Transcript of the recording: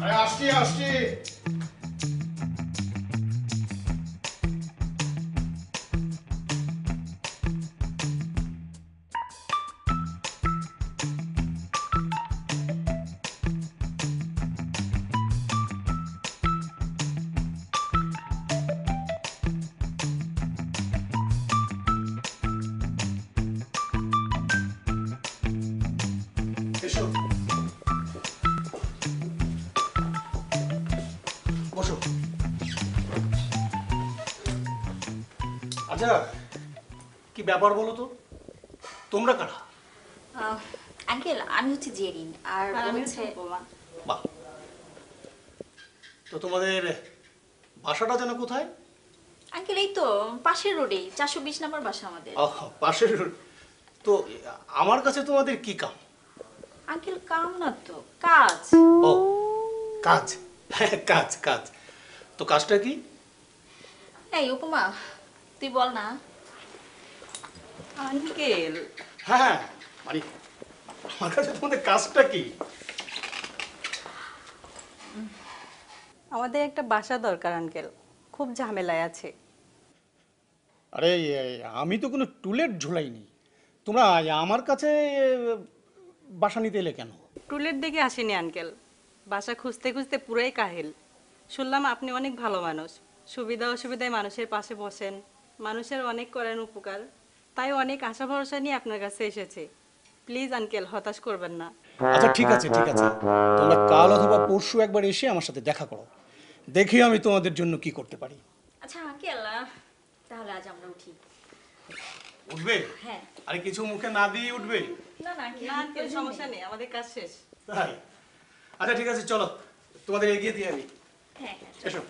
আরে আসছি আসছি। এসো বসো। আচ্ছা কি ব্যাপার বলো তো, তোমরা কারা? আঙ্কেল আমি হচ্ছে জেরিন আর আমি হচ্ছে উপমা। বাহ, তো তোমাদের বাসাটা যেন কোথায়? আঙ্কেল এই তো পাশের রোডে 420 নম্বর বাসা আমাদের। পাশের। তো আমার কাছে তোমাদের কি কাম? আঙ্কেল কাম না তো কাজ। ও কাজ, হ্যাঁ কাজ কাজ। তো কাজটা কি? এই উপমা তুই বল না। আঙ্কেল হ্যাঁ মানে আমার কাছে তোমাদের কাজটা কি? আমাদের একটা বাসা দরকার আঙ্কেল, খুব ঝামেলায় আছে। আরে আমি তো কোনো টুলেট ঝোলাইনি, তোমরা আমার কাছে বাসা নিতে এলে কেন? টুলের দিকে আসেনি আঙ্কেল, বাসা খুঁজতে খুঁজতে পুরাই কাহিল। শুনলাম আপনি অনেক ভালো মানুষ, সুবিধা অসুবিধায় মানুষের পাশে বসেন, মানুষের অনেক করেন উপকার, তাই অনেক আশা ভরসা নিয়ে আপনার কাছে এসেছে। প্লিজ আঙ্কেল হতাশ করবেন না। আচ্ছা ঠিক আছে ঠিক আছে, তোমরা কাল অথবা পরশু একবার এসে আমার সাথে দেখা করো, দেখি আমি তোমাদের জন্য কি করতে পারি। আচ্ছা আঙ্কেল তাহলে আজ আমরা উঠি। উঠবে? হ্যাঁ। আরে কিছু মুখে না দিয়ে উঠবে? না না আঙ্কেল না আঙ্কেল সমস্যা নেই, আমাদের কাজ শেষ। তাই? আচ্ছা ঠিক আছে চলো, তোমাদের এগিয়ে দিয়ে আমি। হ্যাঁ হ্যাঁ এসো।